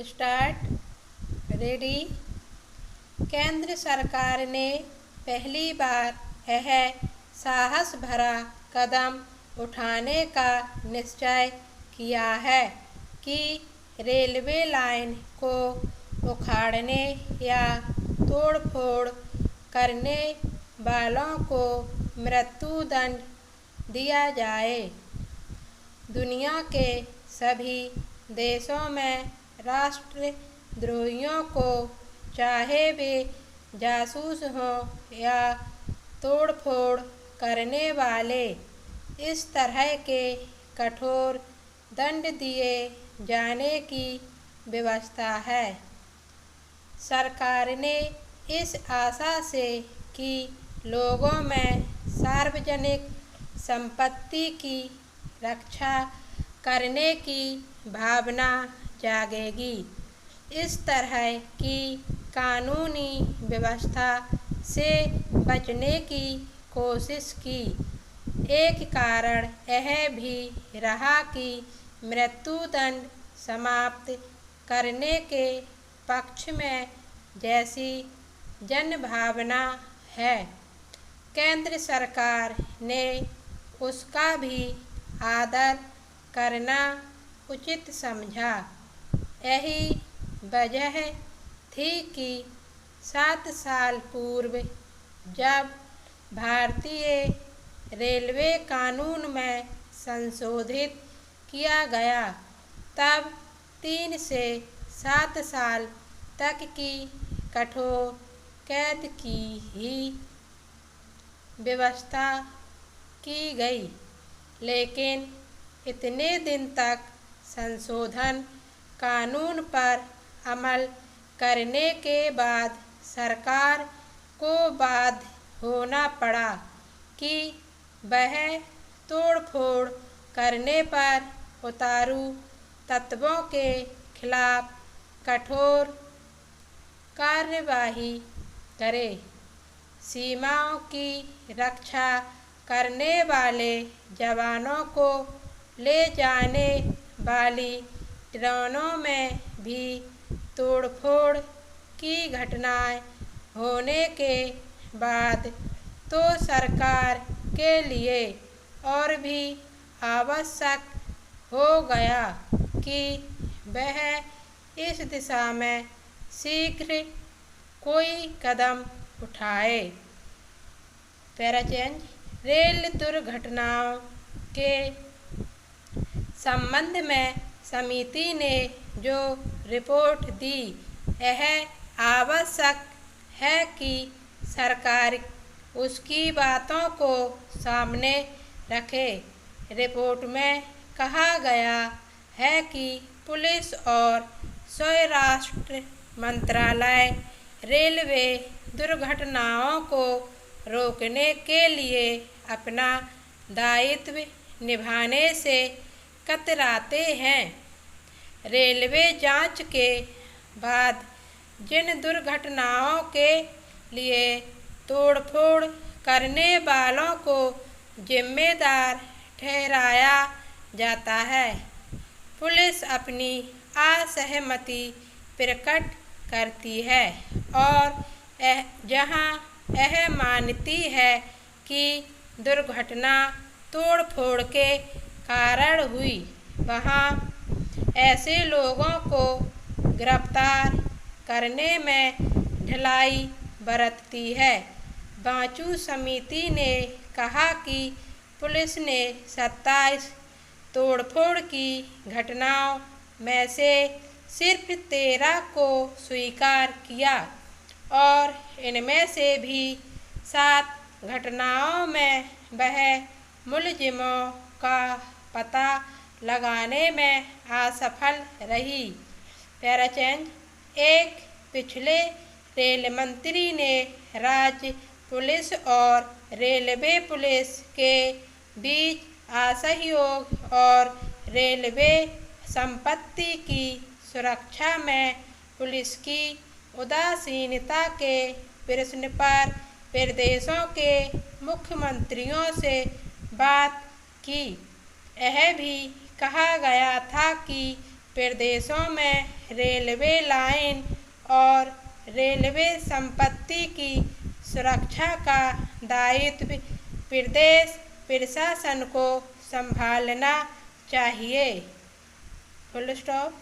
Start. Ready. केंद्र सरकार ने पहली बार यह साहस भरा कदम उठाने का निश्चय किया है कि रेलवे लाइन को उखाड़ने या तोड़-फोड़ करने वालों को मृत्युदंड दिया जाए। दुनिया के सभी देशों में राष्ट्रद्रोहियों को, चाहे वे जासूस हों या तोड़-फोड़ करने वाले, इस तरह के कठोर दंड दिए जाने की व्यवस्था है। सरकार ने इस आशा से कि लोगों में सार्वजनिक संपत्ति की रक्षा करने की भावना जागेगी, इस तरह की कानूनी व्यवस्था से बचने की कोशिश की। एक कारण यह भी रहा कि मृत्युदंड समाप्त करने के पक्ष में जैसी जनभावना है, केंद्र सरकार ने उसका भी आदर करना उचित समझा। यही वजह थी कि 7 साल पूर्व जब भारतीय रेलवे कानून में संशोधित किया गया, तब 3 से 7 साल तक की कठोर कैद की ही व्यवस्था की गई। लेकिन इतने दिन तक संशोधन कानून पर अमल करने के बाद सरकार को बाध्य होना पड़ा कि वह तोड़-फोड़ करने पर उतारू तत्वों के खिलाफ कठोर कार्यवाही करे। सीमाओं की रक्षा करने वाले जवानों को ले जाने वाली ट्रेनों में भी तोड़-फोड़ की घटनाएं होने के बाद तो सरकार के लिए और भी आवश्यक हो गया कि वह इस दिशा में शीघ्र कोई कदम उठाए। पैराचेंज। रेल दुर्घटनाओं के संबंध में समिति ने जो रिपोर्ट दी, यह आवश्यक है कि सरकार उसकी बातों को सामने रखे। रिपोर्ट में कहा गया है कि पुलिस और स्वराष्ट्र मंत्रालय रेलवे दुर्घटनाओं को रोकने के लिए अपना दायित्व निभाने से कतराते हैं। रेलवे जांच के बाद जिन दुर्घटनाओं के लिए तोड़-फोड़ करने वालों को जिम्मेदार ठहराया जाता है, पुलिस अपनी असहमति प्रकट करती है और जहां यह मानती है कि दुर्घटना तोड़-फोड़ के कारण हुई, वहां ऐसे लोगों को गिरफ्तार करने में ढिलाई बरतती है। बांचू समिति ने कहा कि पुलिस ने 27 तोड़-फोड़ की घटनाओं में से सिर्फ 13 को स्वीकार किया और इनमें से भी 7 घटनाओं में वह मुलजिमों का पता लगाने में असफल रही। पैराचेंज। एक पिछले रेल मंत्री ने राज्य पुलिस और रेलवे पुलिस के बीच असहयोग और रेलवे संपत्ति की सुरक्षा में पुलिस की उदासीनता के प्रश्न पर प्रदेशों के मुख्यमंत्रियों से बात की। यह भी कहा गया था कि प्रदेशों में रेलवे लाइन और रेलवे संपत्ति की सुरक्षा का दायित्व प्रदेश प्रशासन को संभालना चाहिए। Full stop.